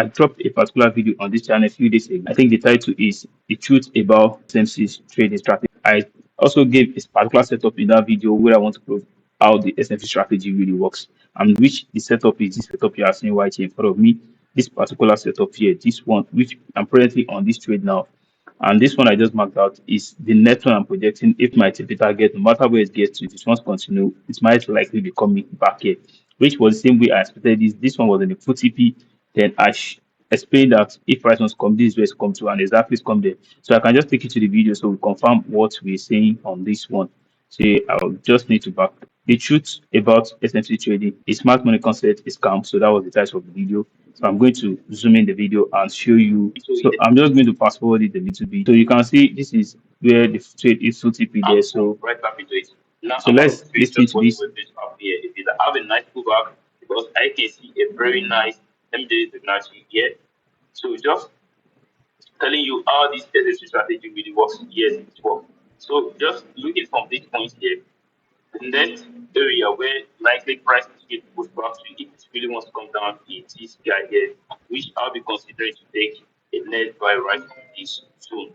I dropped a particular video on this channel a few days ago. I think the title is The Truth About SMC's Trading Strategy. I also gave a particular setup in that video where I want to prove how the SMC strategy really works, and which the setup is this setup you are seeing right here in front of me. This particular setup here, this one, which I'm currently on this trade now. And this one I just marked out is the net one I'm projecting. If my TP target, no matter where it gets to, if it wants to continue, it might likely be coming back here, which was the same way I expected this. This one was in the full TP. Then I explained that if price wants to come, this is where it's come to, and exactly it's come there. So I can just take you to the video so we confirm what we're saying on this one. So I'll just need to back. The truth about SMC trading, a smart money concept is scam. So that was the title of the video. So I'm going to zoom in the video and show you. So I'm just going to fast forward it a little bit. So you can see this is where the trade is full TP there. So right back into it. Now, so let's listen to this. If you have a nice pullback, because I can see a very nice MJ Fibonacci here. So just telling you how this SSC strategy really works. Yes, it works. So just looking from this point here, the next area where likely price to get pushed back to if it really wants to come down is this guy here, which I'll be considering to take a net buy right from this zone.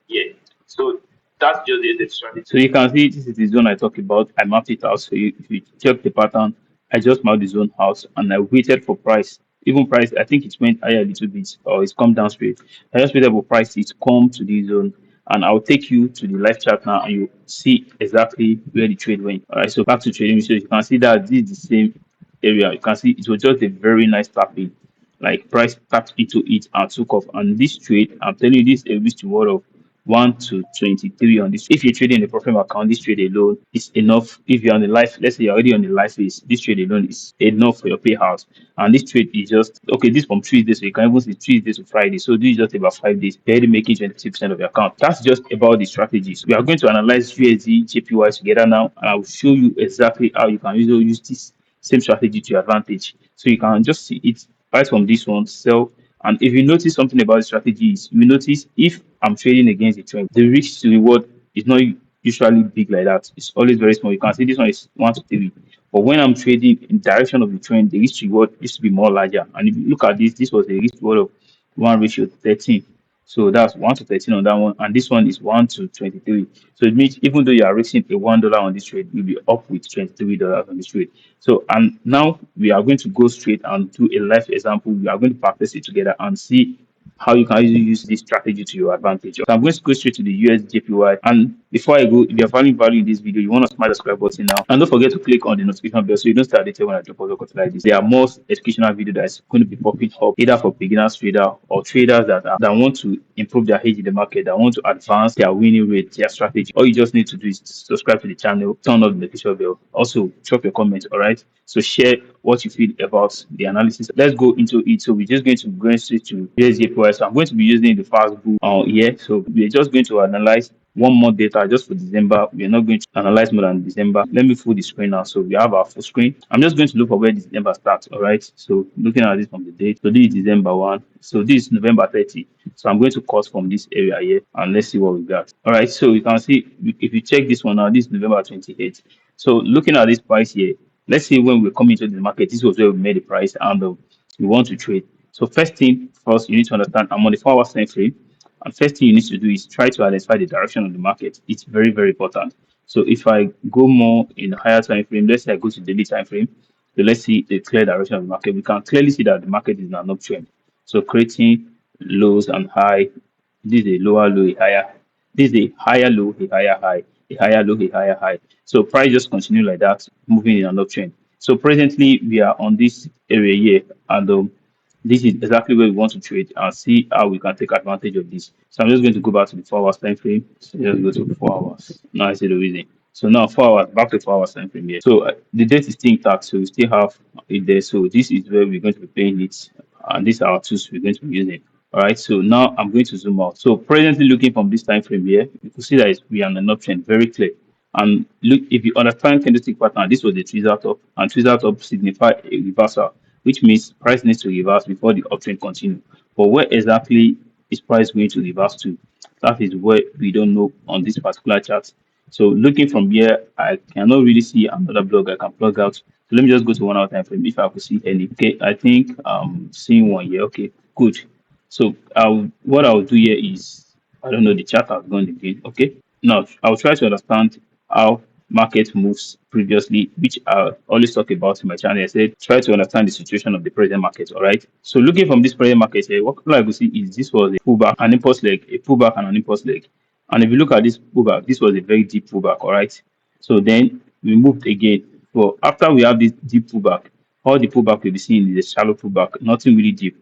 Yeah. So that's just the strategy. So you can see this is the zone I talked about. I mapped it out. So if you check the pattern, I just marked the zone out and I waited for price. Even price, I think it went higher a little bit or it's come down straight. I just waited for price to come to the zone, and I'll take you to the live chart now and you see exactly where the trade went. All right, so back to trading. So you can see that this is the same area. You can see it was just a very nice tapping, like price tapped into it and took off. And this trade, I'm telling you, this is a risk reward of 1 to 23 on this. If you're trading a profit account, this trade alone is enough. If you're on the life, let's say you're already on the life phase, this trade alone is enough for your payout. And this trade is just okay. This from Tuesday, so you can even see Tuesday to Friday. So this is just about 5 days. You're already making 23% of your account. That's just about the strategies. We are going to analyze USD, JPY together now, and I will show you exactly how you can use this same strategy to your advantage. So you can just see it right from this one, sell. And if you notice something about the strategies, you notice if I'm trading against the trend, the risk to reward is not usually big like that. It's always very small. You can see this one is 1 to 3. But when I'm trading in direction of the trend, the risk to reward used to be more larger. And if you look at this, this was a risk reward of 1 ratio to 13. So that's 1 to 13 on that one, and this one is 1 to 23. So it means even though you are risking a $1 on this trade, you'll be up with $23 on this trade. So and now we are going to go straight and do a live example. We are going to practice it together and see how you can use this strategy to your advantage. So I'm going to go straight to the USJPY. And before I go, if you're finding value in this video, you want to smash the subscribe button now. And don't forget to click on the notification bell so you don't start updated when I drop other content like this. There are more educational videos that's going to be popping up either for beginners trader or traders that want to improve their hedge in the market, that want to advance their winning rate, their strategy. All you just need to do is subscribe to the channel, turn on the notification bell. Also, drop your comments, all right? So share what you feel about the analysis. Let's go into it. So we're just going to go straight to USJPY. So I'm going to be using the fast book here. So we're just going to analyze 1 month data just for December. We're not going to analyze more than December. Let me full the screen now. So we have our full screen. I'm just going to look for where December starts. All right. So looking at this from the date. So this is December 1. So this is November 30. So I'm going to cut from this area here and let's see what we got. All right. So you can see if you check this one now, this is November 28th. So looking at this price here, let's say when we come into the market, this was where we made the price and we want to trade. So first thing first, you need to understand I'm on the 4 hour time frame. And first thing you need to do is try to identify the direction of the market. It's very, very important. So if I go more in a higher time frame, let's say I go to daily time frame, so let's see the clear direction of the market. We can clearly see that the market is in an uptrend. So creating lows and high. This is a lower low, a higher. This is a higher low, a higher high, a higher low, a higher high. So price just continue like that, moving in an uptrend. So presently we are on this area here, and this is exactly where we want to trade and see how we can take advantage of this. So I'm just going to go back to the 4 hours time frame. So just go to 4 hours. Now I see the reason. So now 4 hours, back to 4 hours time frame here. So the date is still intact, so we still have it there. So this is where we're going to be playing it, and these are our tools we're going to be using. All right, so now I'm going to zoom out. So presently looking from this time frame here, you can see that we are on an uptrend, very clear. And look, if you understand candlestick pattern, this was the tweezer top, and tweezer top signify a reversal, which means price needs to reverse before the uptrend continue. But where exactly is price going to reverse to? That is where we don't know on this particular chart. So looking from here, I cannot really see another block I can plug out. So let me just go to 1 hour time frame if I could see any. Okay, I think seeing one here. Okay, Good. So what I'll do here is, I don't know, the chart has gone again. Okay. Now I'll try to understand how market moves previously, which I always talk about in my channel. I said try to understand the situation of the present market. All right. So looking from this present market here, what I will see is this was a pullback, an impulse leg, a pullback and an impulse leg. And if you look at this pullback, this was a very deep pullback. All right. So then we moved again. Well, after we have this deep pullback, all the pullback we'll be seeing is a shallow pullback, nothing really deep.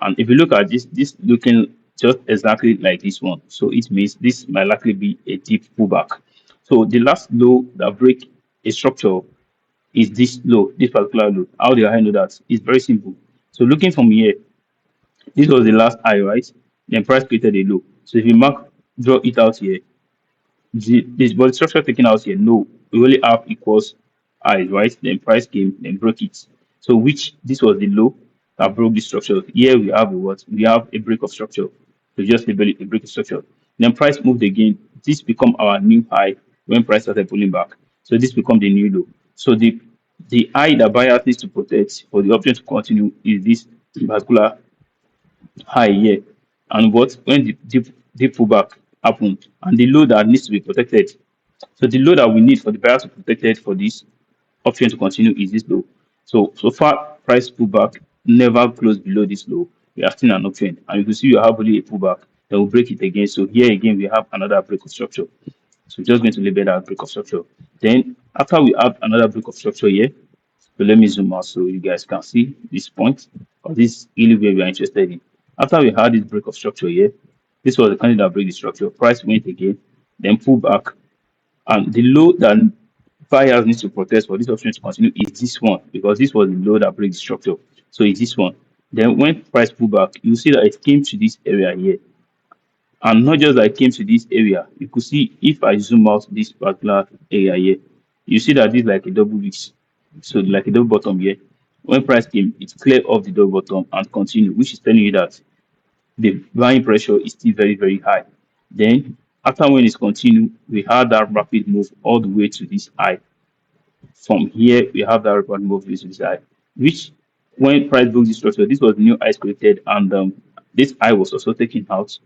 And if you look at this looking just exactly like this one, so it means this might likely be a deep pullback. So the last low that break a structure is this low, this particular low. How do I know that? It's very simple. So looking from here, this was the last high, right? Then price created a low. So if you mark, draw it out here, this but the structure taken out here, no, we only have equals I, right? Then price came, then broke it. So which this was the low that broke the structure. Here we have a what? We have a break of structure. So just label it a break of structure. Then price moved again. This become our new high when price started pulling back. So this become the new low. So the high that buyer needs to protect for the option to continue is this particular high here. And what when the deep pullback happened and the low that needs to be protected. So the low that we need for the buyer to protect it for this option to continue is this low. So far price pullback never closed below this low. We are still in an uptrend, and you can see you have only a pullback, then we'll break it again. So here again we have another break of structure. So just going to label that break of structure. Then after we have another break of structure here, so let me zoom out so you guys can see this point, or this really where we are interested in. After we had this break of structure here, this was the kind that break the structure. Price went again, then pull back, and the low that buyers need to protest for this option to continue is this one, because this was the low that breaks the structure. So it's this one. Then when price pull back, you see that it came to this area here. And not just that it came to this area, you could see if I zoom out this particular area here, you see that this is like a double wicks. So like a double bottom here. When price came, it cleared off the double bottom and continue, which is telling you that the buying pressure is still very, very high. Then after when it's continued, we had that rapid move all the way to this high. From here, we have that rapid move to this high, which when price broke this structure, this was the new high created, and this high was also taken out.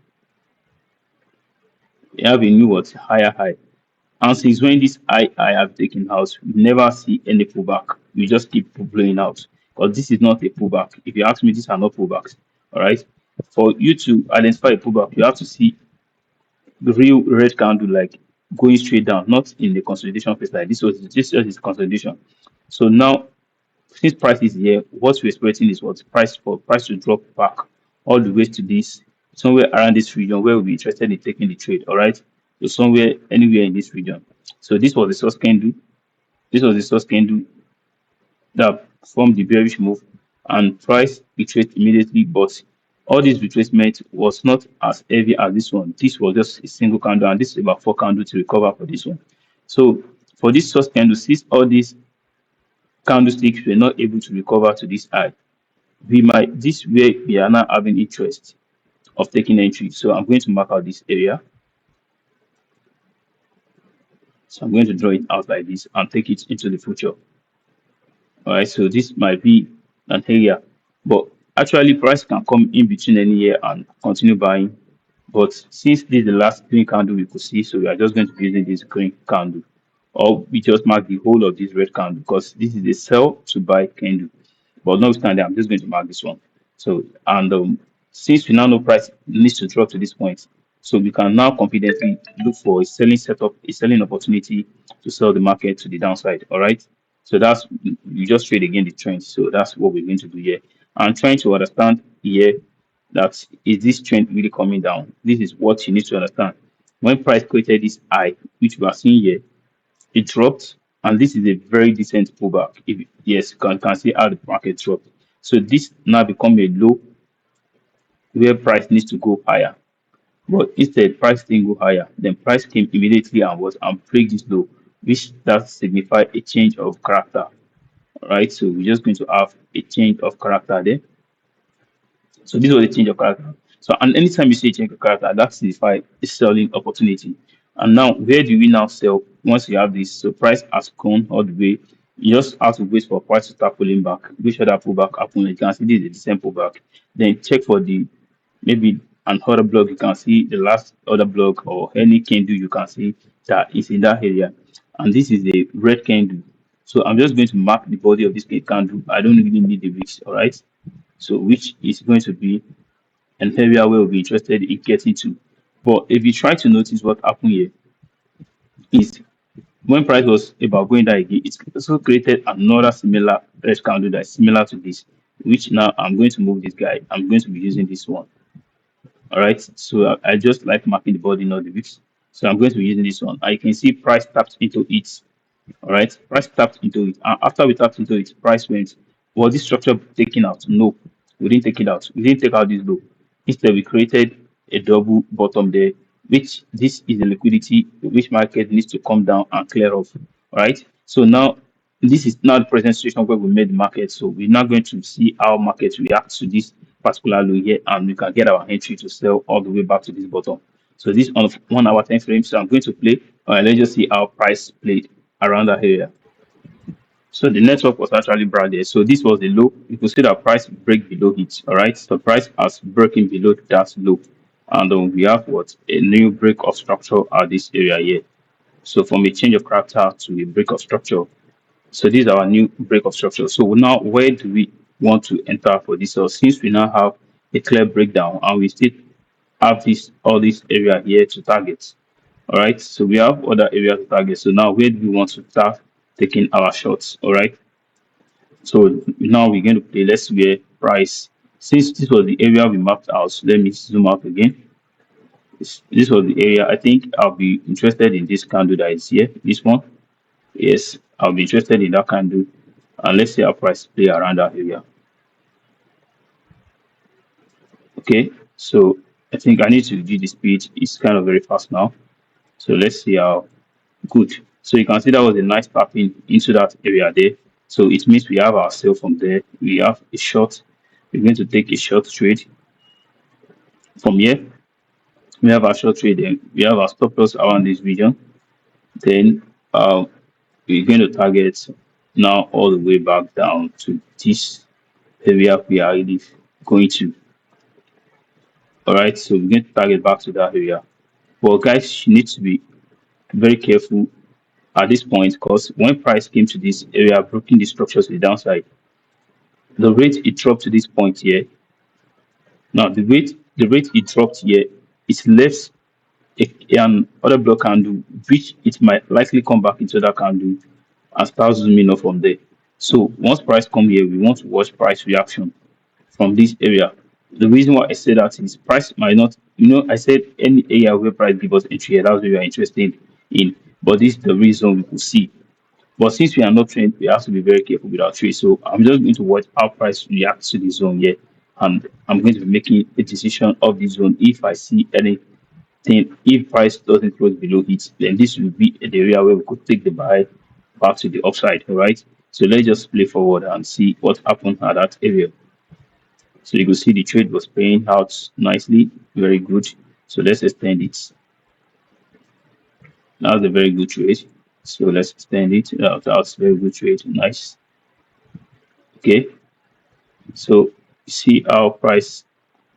We have a new what higher high. And since when this I have taken out, we never see any pullback. We just keep blowing out. Because this is not a pullback. If you ask me, these are not pullbacks. All right. For you to identify a pullback, you have to see the real red candle like going straight down, not in the consolidation phase like this was is consolidation. So now since price is here, what we're expecting is what price for price to drop back all the way to this somewhere around this region where we'll be interested in taking the trade. All right. So somewhere anywhere in this region. So this was the source candle. This was the source candle that formed the bearish move, and price retraced immediately, but all this retracement was not as heavy as this one. This was just a single candle, and this is about 4 candles to recover for this one. So for this source candle, since all these candlesticks were not able to recover to this high, we might this way we are now having interest of taking entry. So I'm going to mark out this area. So I'm going to draw it out like this and take it into the future. All right, so this might be an area, but actually price can come in between any year and continue buying. But since this is the last green candle we could see, so we are just going to be using this green candle, or we just mark the whole of this red candle because this is a sell to buy candle. But notwithstanding, I'm just going to mark this one. So and since we now know price needs to drop to this point, so we can now confidently look for a selling setup, a selling opportunity to sell the market to the downside. All right. So that's you just trade again the trend. So that's what we're going to do here. I'm trying to understand here that is this trend really coming down. This is what you need to understand. When price created this high, which we are seeing here, it dropped, and this is a very decent pullback. If yes, can see how the market dropped. So this now become a low where price needs to go higher. But instead, price didn't go higher. Then price came immediately and was and break this low, which that signify a change of character. All right, so we're just going to have a change of character there. So this was a change of character. So and anytime you see a change of character, that signifies a selling opportunity. And now, where do we now sell once you have this? So price has gone all the way. You just have to wait for price to start pulling back. Which other pullback happen? You can see this is a decent pullback. Then check for the maybe an other block. You can see the last other block or any candle you can see that is in that area. And this is a red candle. So I'm just going to mark the body of this candle. I don't really need the wicks, all right? So which is going to be an area where we'll be interested in getting to. But if you try to notice what happened here is when price was about going down again, it also created another similar red candle that is similar to this, which now I'm going to move this guy. I'm going to be using this one. All right. So I just like marking the body, not the wicks. So I'm going to be using this one. I can see price tapped into it. All right, price tapped into it. And after we tapped into it, price went. Was this structure taken out? No, we didn't take it out. We didn't take out this low. Instead, we created a double bottom there, which this is the liquidity which market needs to come down and clear off. All right. So now this is now the present situation where we made the market. So we're not going to see how markets react to this particular low here, and we can get our entry to sell all the way back to this bottom. So this on 1 hour time frame. So I'm going to play. Let's just see how price played around that area. So the network was actually branded. So this was the low. You could see that price break below it. All right. So price has broken below that low. And we have what a new break of structure at this area here. So from a change of character to a break of structure. So this is our new break of structure. So now where do we want to enter for this? So since we now have a clear breakdown and we still have this all this area here to target. All right. So we have other areas to target. So now where do we want to start taking our shots? All right. So now we're going to play. Let's see where price. Since this was the area we mapped out, let me zoom out again. This was the area. I think I'll be interested in this candle that is here. This one. Yes, I'll be interested in that candle. And let's see how price play around that area. Okay. So I think I need to reduce the speed. It's kind of very fast now. So let's see how good. So you can see that was a nice tapping into that area there. So it means we have our sale from there. We have a short. We're going to take a short trade from here. We have our short trade and we have our stop loss around this region. Then we're going to target now all the way back down to this area we are really going to. All right, so we're going to target back to that area. But guys, you need to be very careful at this point because when price came to this area, breaking the structures to the downside, the rate it dropped to this point here. Now the rate it dropped here is less an other block candle, which it might likely come back into that candle and start zooming up from there. So once price come here, we want to watch price reaction from this area. The reason why I say that is price might not, I said any area where price give us entry, that's what we are interested in. But this is the reason we could see. But since we are not trained, we have to be very careful with our trade. So I'm just going to watch how price reacts to the zone here. And I'm going to be making a decision of the zone. If I see anything, if price doesn't close below it, then this will be the area where we could take the buy back to the upside. All right. So let's just play forward and see what happened at that area. So you can see the trade was paying out nicely, very good. So let's extend it. That's a very good trade. So let's extend it. That's very good trade. Nice. Okay. So you see how price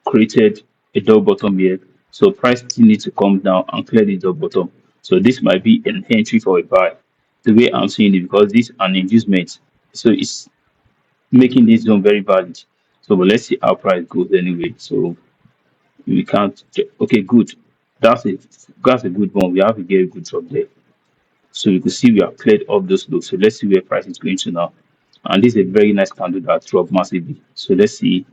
created a double bottom here. So price still needs to come down and clear the double bottom. So this might be an entry for a buy. The way I'm seeing it because this is an inducement. So it's making this zone very valid. So but let's see how price goes anyway. So we can't. Okay, good. That's it. That's a good one. We have a very good drop there. So you can see we have cleared up those lows. So let's see where price is going to now. And this is a very nice candle that dropped massively. So let's see.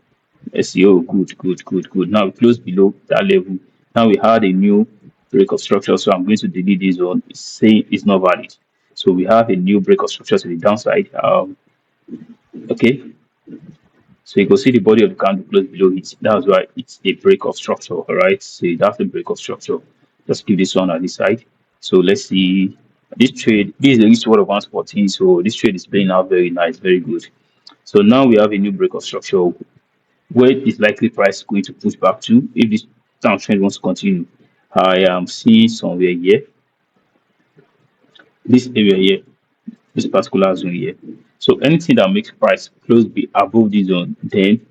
Let's see. Oh, good, good, good, good. Now we close below that level. Now we had a new break of structure. So I'm going to delete this one. It's saying it's not valid. So we have a new break of structure to the downside. Okay. So you can see the body of the candle close below it. That's why it's a break of structure. All right. So that's a break of structure. Let's give this one on this side. So let's see this trade. This is the least word of 114. So this trade is playing out very nice, very good. So now we have a new break of structure. Where is likely price going to push back to if this downtrend wants to continue? I am seeing somewhere here, this area here. this particular zone here. So anything that makes price close be above this zone, then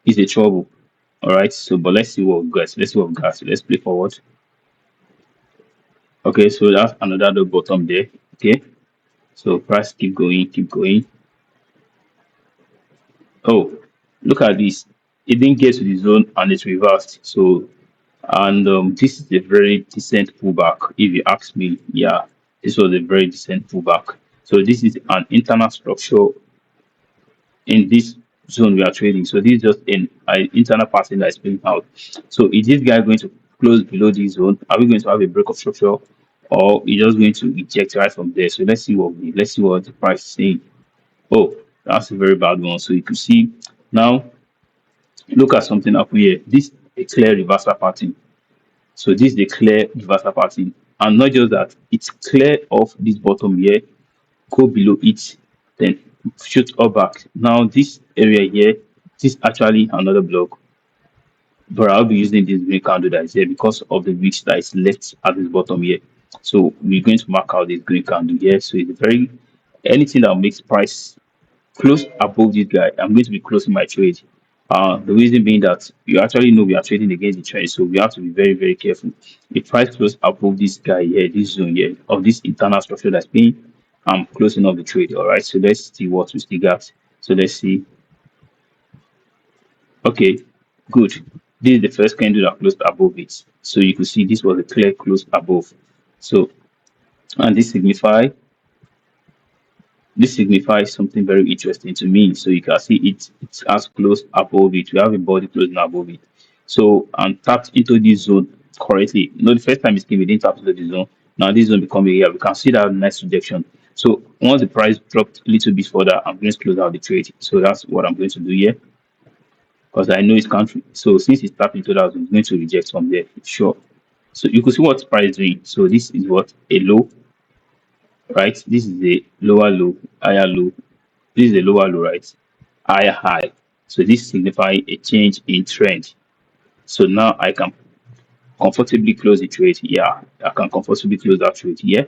is a trouble. All right. So, but let's see what we got. Let's see what we got. So let's play forward. Okay. So that's another the bottom there. Okay. So price keep going, keep going. Oh, look at this. It didn't get to the zone and it's reversed. So, and this is a very decent pullback. If you ask me, yeah, this was a very decent pullback. So this is an internal structure in this zone we are trading. So this is just an internal pattern that is playing out. So is this guy going to close below this zone? Are we going to have a break of structure, or is just going to eject right from there? So let's see what the price is saying. Oh, that's a very bad one. So you can see now. Look at something up here. This a clear reversal pattern. So this is a clear reversal pattern, and not just that, it's clear off this bottom here, go below it, then shoot up back. Now this area here, this is actually another block, but I'll be using this green candle that is here because of the wicks that is left at this bottom here. So we're going to mark out this green candle here. So it's very anything that makes price close above this guy, I'm going to be closing my trade. The reason being that you actually know we are trading against the trend, so we have to be very, very careful. If price close above this guy here, this zone here, of this internal structure that's being, I'm closing off the trade. All right, so let's see what we still got. So let's see. Okay, good. This is the first candle that closed above it. So you can see this was a clear close above. So, and this signifies something very interesting to me. So you can see it's as close above it. We have a body closing above it. So and tapped into this zone correctly. You know, the first time it came, it didn't tap into the zone. Now this zone become here. We can see that nice rejection. So once the price dropped a little bit further, I'm going to close out the trade. So that's what I'm going to do here because I know it's country. So since it's tapped into that zone, it's going to reject from there. Sure. So you can see what price doing. So this is what a low, right? This is a lower low, higher low. This is a lower low, right? Higher high. So this signifies a change in trend. So now I can comfortably close the trade. Yeah, I can comfortably close that trade here.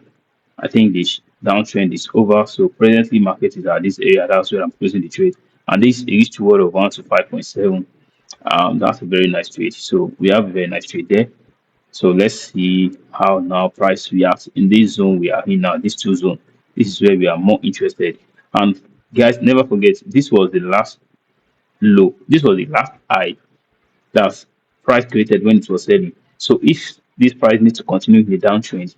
I think this downtrend is over. So presently market is at this area. That's where I'm closing the trade. And this reached toward of 1 to 5.7. That's a very nice trade. So we have a very nice trade there. So let's see how now price reacts in this zone we are in now, this two zone. This is where we are more interested. And guys, never forget, this was the last low. This was the last high that price created when it was selling. So if this price needs to continue in the downtrend,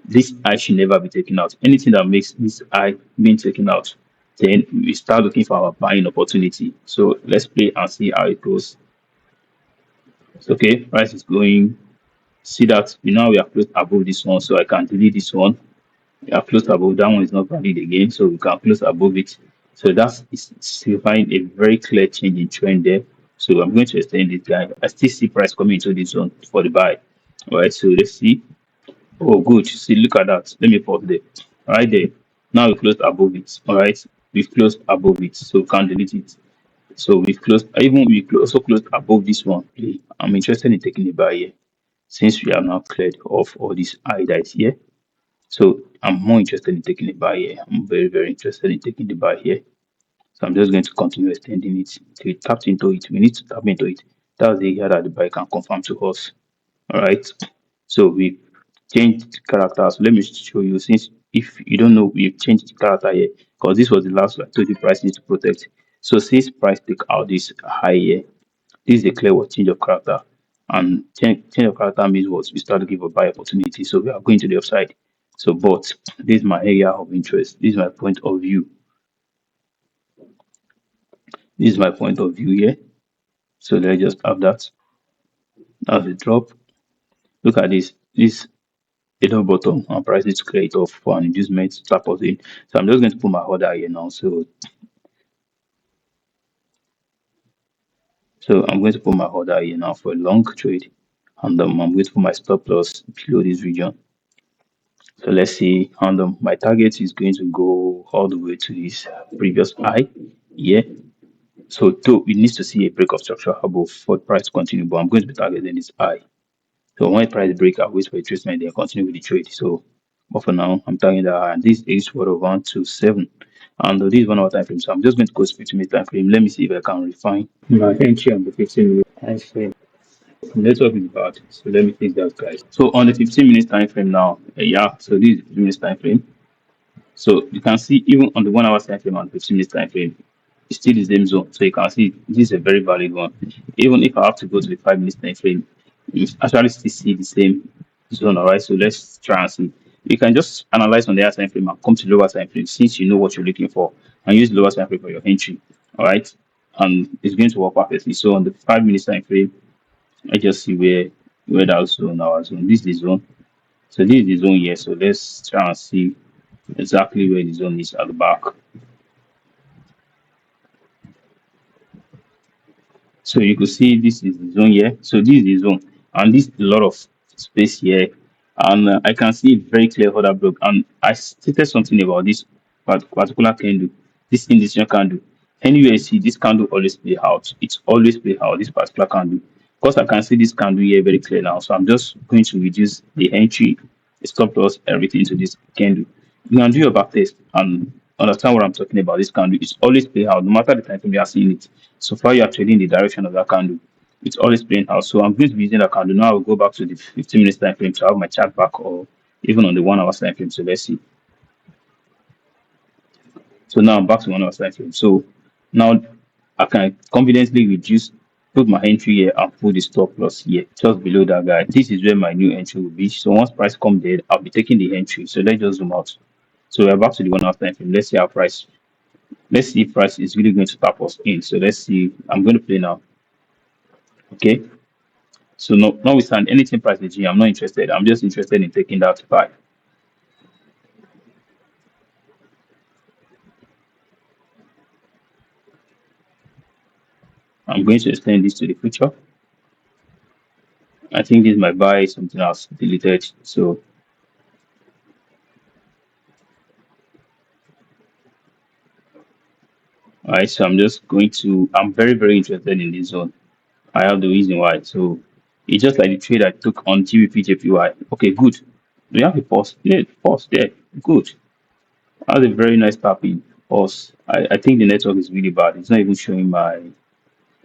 this high should never be taken out. Anything that makes this high being taken out, then we start looking for our buying opportunity. So let's play and see how it goes. So, okay, price is going. See that we now we are close above this one, so I can delete this one. We are close above that one is not valid again, so we can close above it. So that's signifying a very clear change in trend there. So I'm going to extend this guy. I still see price coming into this zone for the buy. All right, so let's see. Oh, good. See, look at that. Let me pause there. Right there. Now we closed above it. All right, we've closed above it, so we can delete it. So we've closed. Even also closed above this one. I'm interested in taking the buy here since we have now cleared off all this I that is here. So I'm more interested in taking the buy here. I'm very, very interested in taking the buy here. So I'm just going to continue extending it till it tapped into it. We need to tap into it. That's the area that the buy can confirm to us. All right. So we changed character. So let me show you since if you don't know, we've changed the character here because this was the last one I told you price needs to protect. So since price take out this high here, this is a clear what change of character. And change of character means what we start to give a buy opportunity. So we are going to the upside. So, but this is my area of interest. This is my point of view. This is my point of view here. So let's just have that as a drop. Look at this. This middle bottom and price needs to clear it off for an inducement to tap us in. So I'm just going to put my order here now. So I'm going to put my order here now for a long trade. And I'm going to put my stop loss below this region. So let's see, and my target is going to go all the way to this previous high here. So though it needs to see a break of structure above for the price to continue, but I'm going to be targeting this high. So when price break, I'll wait for a retracement, then continue with the trade. So But for now, I'm telling you that this is what of 127. And this is 1 hour time frame. So I'm just going to go to 15 minute time frame. Let me see if I can refine my entry on the 15 minute time frame. Network is bad. So let me fix that, guys. So on the 15 minute time frame now, yeah, so this is 15 minutes time frame. So you can see even on the 1 hour time frame and 15 minutes time frame, it's still the same zone. So you can see this is a very valid one. Even if I have to go to the 5 minutes time frame, you actually still see the same zone. All right. So let's try and see. You can just analyze on the higher time frame and come to lower time frame since you know what you're looking for and use lower time frame for your entry. All right. And it's going to work perfectly. So on the 5 minutes time frame, I just see where that zone, our zone. This is the zone. So this is the zone here. So let's try and see exactly where the zone is at the back. So you could see this is the zone here. So this is the zone, and this is a lot of space here, and I can see it very clear how that broke. And I stated something about this particular candle, this indecision candle. Anywhere you see this candle always play out. It's always play out this particular candle. Because I can see this candle here very clear now, so I'm just going to reduce the entry, stop loss, everything to this candle. You can do your back test and understand what I'm talking about. This candle it's always play out, no matter the time frame you are seeing it. So far, you are trading the direction of that candle. It's always playing out. So I'm going to be using that candle. Now I'll go back to the 15 minutes time frame to have my chart back or even on the 1 hour time frame. So let's see. So now I'm back to 1 hour time frame. So now I can confidently reduce, put my entry here and put the stop loss here, just below that guy. This is where my new entry will be. So once price come there, I'll be taking the entry. So let's just zoom out. So we're back to the 1 hour time frame. Let's see how price. Let's see if price is really going to tap us in. So let's see. I'm going to play now. Okay. So no, notwithstanding anything price the I'm not interested. I'm just interested in taking that buy. I'm going to extend this to the future. I think this might buy something else deleted. So all right, so I'm just going to I'm very interested in this zone. I have the reason why. So it's just like the trade I took on GBP JPY. Okay, good. We have a pause. Yeah, pause there. Good. That's a very nice tapping. Pause. I think the network is really bad. It's not even showing my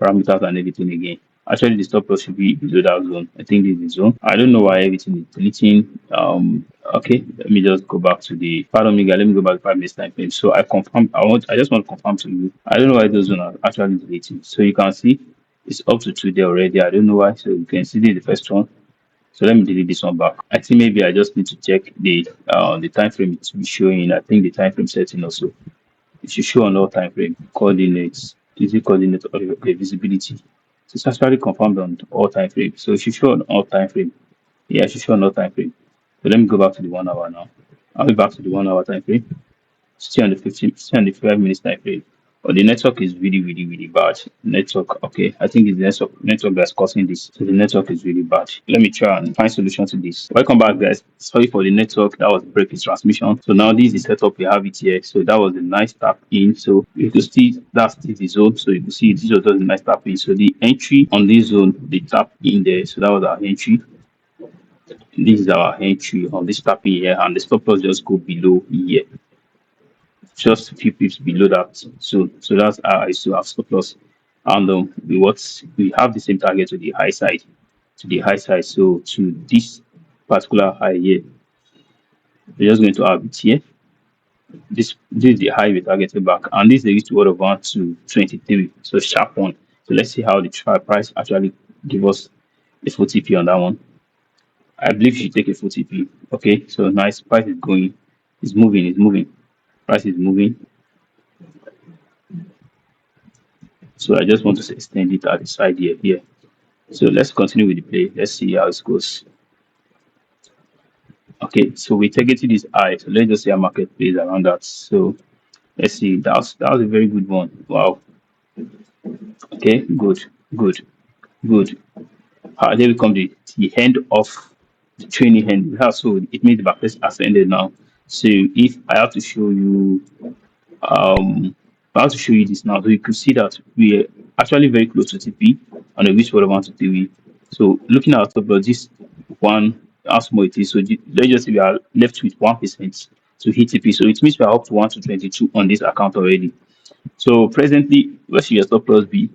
parameters and everything again. Actually, the stop loss should be below that zone. I think this is the zone. I don't know why everything is deleting. Okay, let me just go back to the pardon me, guys. Let me go back to 5 minutes time frame. So I confirm. I just want to confirm to you. I don't know why those zones are actually deleting. So you can see it's up to 2 there already. I don't know why. So you can see the first one. So let me delete this one back. I think maybe I just need to check the time frame it to be showing. I think the time frame setting also. It should show on all time frame coordinates, easy coordinate or okay, visibility. So it's actually confirmed on all time frame. So it should show on all time frame. Yeah, it should show on all time frame. So let me go back to the 1 hour now. I'll be back to the 1 hour time frame. Stay on the 15, stay on the 5 minutes time frame. But the network is really bad. Network, okay. I think it's the network that's causing this. So the network is really bad. Let me try and find solution to this. Welcome back, guys. Sorry for the network. That was breaking transmission. So now this is the setup we have it here. So that was a nice tap in. So you can see that's the zone. So you can see this was just a nice tap in. So the entry on this zone, the tap in there. So that was our entry. This is our entry on this tap in here, and the stop loss just go below here, just a few pips below that. So that's how I still have stop loss. And we have the same target to the high side, So to this particular high here, we're just going to have it here. This is the high we targeted back, and this is the risk to order of 1 to 23. So sharp one. So let's see how the price actually give us a full TP on that one. I believe you should take a full TP. Okay, so nice. Price is going, it's moving. Price is moving. So I just want to extend it at the side here. So let's continue with the play. Let's see how it goes. Okay, so we take it to this high. So let's just see how market plays around that. So let's see. That was a very good one. Wow. Okay, good, good. There we come the end of the training end. Yeah, so it made the backtest has ended now. So if I have to show you um I have to show you this now. So you could see that we are actually very close to TP on a which what I want to do. So looking at top of this one how small it is. So let's just say we are left with 1% to hit TP. So it means we are up to 1 to 22 on this account already. So presently, what should your stop loss be?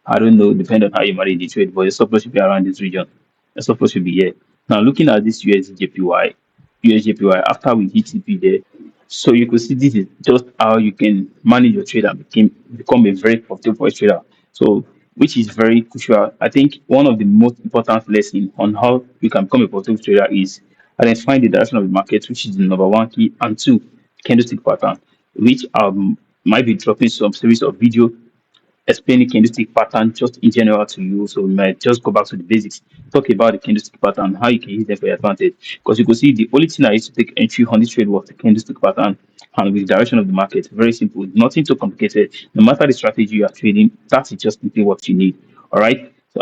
I don't know, depending on how you manage the trade, but your stop loss should be around this region. Your stop loss should be here. Now, looking at this USJPY, after we hit TP there, so you could see this is just how you can manage your trade and become a very profitable forex trader. So, which is very crucial. I think one of the most important lessons on how you can become a profitable trader is identifying the direction of the market, which is the number one key, and two, candlestick pattern, which might be dropping some series of video explaining candlestick pattern just in general to you. So we might just go back to the basics, talk about the candlestick pattern, how you can use them for your advantage. Because you can see the only thing I used to take entry on this trade was the candlestick pattern and with the direction of the market. Very simple, nothing too complicated. No matter the strategy you are trading, that is just simply what you need. All right. So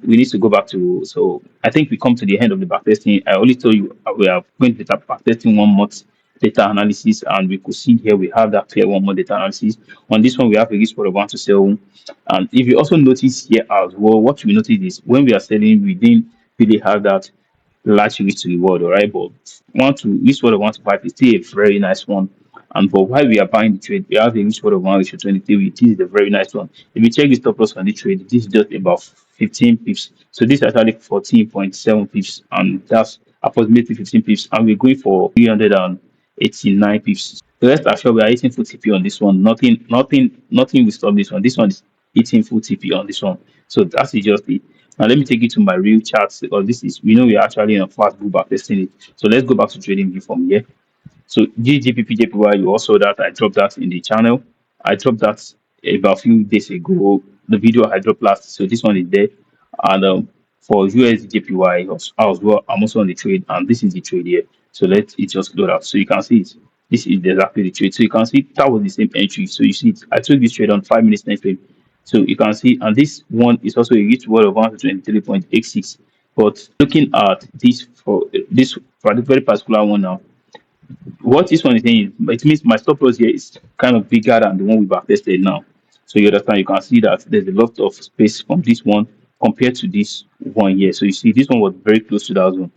we need to go back to, so I think we come to the end of the backtesting. I only told you we are going to be backtesting 1 month data analysis, and we could see here we have that clear 1 month data analysis. On this one, we have a risk for one to sell. And if you also notice here as well, what we notice is when we are selling, we didn't really have that large risk to reward, all right? But one to risk reward of 1 to 5 is still a very nice one. And for while we are buying the trade, we have a risk reward of 1 to 23, which is a very nice one. If you check the stop loss on the trade, this is just about 15 pips. So this is actually 14.7 pips, and that's approximately 15 pips. And we're going for 389 pips. The rest assured we are hitting full TP on this one. Nothing will stop this one. This one is hitting full TP on this one. So that's just it. Now let me take you to my real charts because this is we know we are actually in a fast pullback testing it. So let's go back to trading view from here. So GGPPJPY, you also that I dropped that in the channel. I dropped that about a few days ago. The video I dropped last, so this one is there. And for USDJPY as well, I'm also on the trade, and this is the trade here. So let it just load out. So you can see it. This is exactly the trade. So you can see that was the same entry. So you see it. I took this trade on 5 minutes time frame. So you can see, and this one is also a huge word of 123.86. But looking at this for the very particular one now, what this one is saying is it means my stop loss here is kind of bigger than the one we backtested now. So you understand, you can see that there's a lot of space from this one compared to this one here. So you see this one was very close to that zone.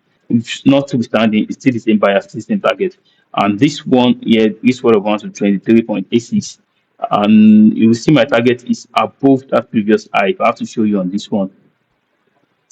Notwithstanding, it's still the same bias, still the same target. And this one here is what of 1 to 23.86. And you will see my target is above that previous high. If I have to show you on this one,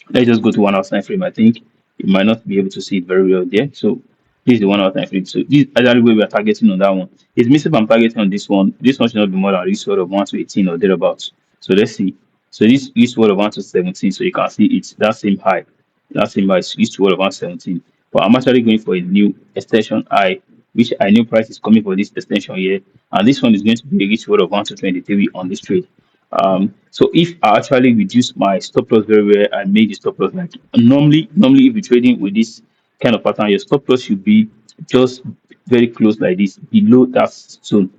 let's just go to 1 hour time frame. I think you might not be able to see it very well there. So this is the 1 hour time frame. So this is actually where we are targeting on that one. It means if I'm targeting on this one should not be more than this sort of 1 to 18 or thereabouts. So let's see. So this word of 1 to 17. So you can see it's that same high. That same high is word of 1 to 17. But I'm actually going for a new extension high, which I know price is coming for this extension here. And this one is going to be a reach word of 1 to 23 on this trade. So if I actually reduce my stop loss very well, I make the stop loss like normally if you're trading with this kind of pattern, your stop loss should be just very close like this, below that zone.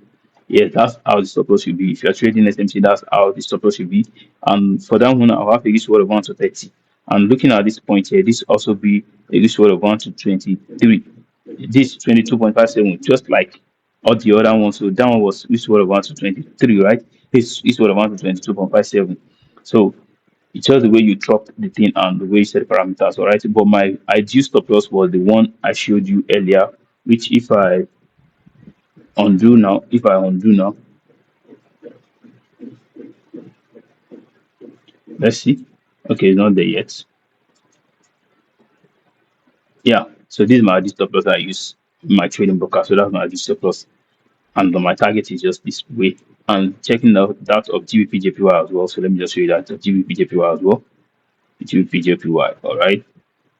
Yeah, that's how the stop loss should be. If you're trading SMC, that's how the stop loss should be. And for that one, I'll have a risk reward of 1 to 30. And looking at this point here, this also be a risk reward of 1 to 23. This 22.57, just like all the other ones. So that one was risk reward of 1 to 23, right? This risk reward of 1 to 22.57. So it's just the way you drop the thing and the way you set the parameters, all right? But my ideal stop loss was the one I showed you earlier, which if I undo now, let's see. Okay, it's not there yet. Yeah, so this is my ideal stop loss I use in my trading broker. So that's my ideal stop loss. And my target is just this way. And checking out that of GBPJPY as well. So let me just show you that of GBPJPY as well. GBPJPY, all right?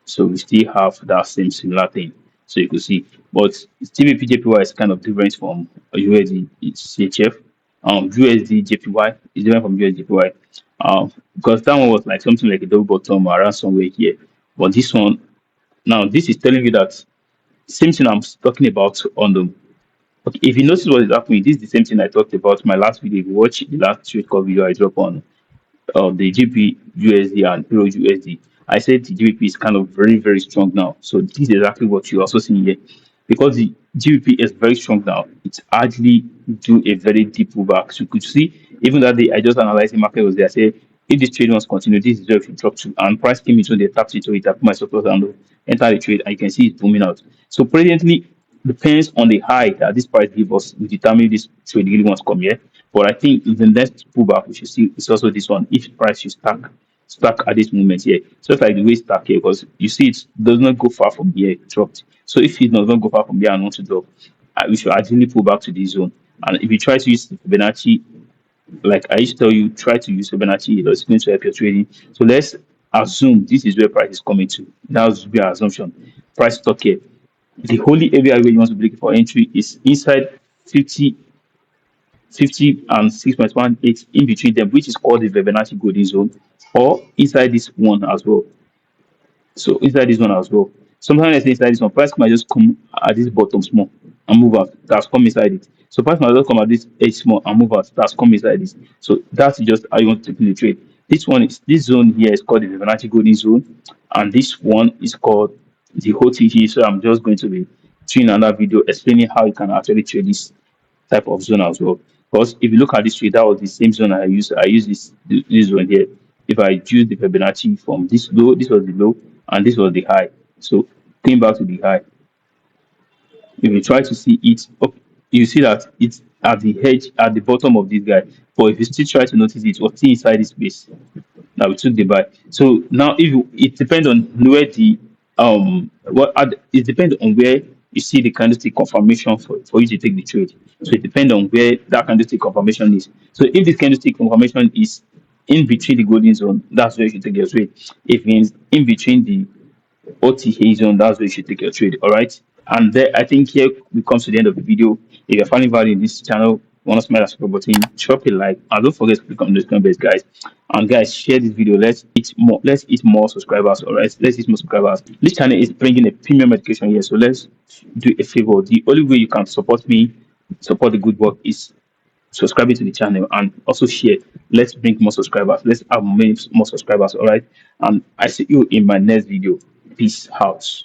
So we still have that same similar thing. So you can see, but GBP is kind of different from USD CHF. USD JPY is different from USD JPY. Because that one was like something like a double bottom around somewhere here. But this one, now this is telling you that same thing I'm talking about on the. Okay, if you notice what is happening, this is the same thing I talked about my last video. If you watch the last trade call video I dropped on the GBP USD and Euro USD. I said the GBP is kind of very strong now. So this is exactly what you also see here. Because the GBP is very strong now, it's hardly do a very deep pullback. So you could see even that day I just analyzed the market was there. I say If this trade wants to continue, this is where it will drop to. And price came into the tapped into it, I put my stop loss and enter the trade, and you can see it's booming out. So presently, depends on the high that this price give us will determine if this trade really wants to come here. But I think in the next pullback, we should see it's also this one. If price should stack at this moment here. So it's like the way it's stack here, because you see it does not go far from here, it dropped. So if it does not go far from here and want to drop, we should ideally pull back to this zone. And if you try to use the Fibonacci, like I used to tell you, try to use Fibonacci, it's going to help your trading. So let's assume this is where price is coming to. That would be our assumption. Price stock here. The holy area where you want to break for entry is inside 50 and 6.18 in between them, which is called the Fibonacci golden zone, or inside this one as well. So inside this one as well. Sometimes I say inside this one, price might just come at this bottom small and move out. That's come inside it. So price might just come at this edge small and move out. That's come inside this. So that's just how you want to take the trade. This zone here is called the Fibonacci golden zone, and this one is called the OTG. So I'm just going to be doing another video explaining how you can actually trade this type of zone as well. Because if you look at this trade, that was the same zone I used. I used this zone here. If I use the Fibonacci from this low, this was the low, and this was the high. So came back to the high. If you try to see it up, you see that it's at the edge at the bottom of this guy. But if you still try to notice it, what's inside this space that we took the buy. So now if you, it depends on where the it depends on where you see the candlestick confirmation for you to take the trade. So it depends on where that candlestick confirmation is. So if this candlestick confirmation is in between the golden zone, that's where you should take your trade. If it's in between the OTA zone, that's where you should take your trade. All right. And there, I think here we come to the end of the video. If you're finding value in this channel, want to smash that subscribe button, drop a like, and don't forget to click on the comment base, guys. And guys, share this video. Let's eat more. Let's eat more subscribers. All right. Let's eat more subscribers. This channel is bringing a premium education here, so let's do a favor. The only way you can support me, support the good work, is subscribing to the channel and also share. Let's bring more subscribers. Let's have many more subscribers. All right. And I see you in my next video. Peace out.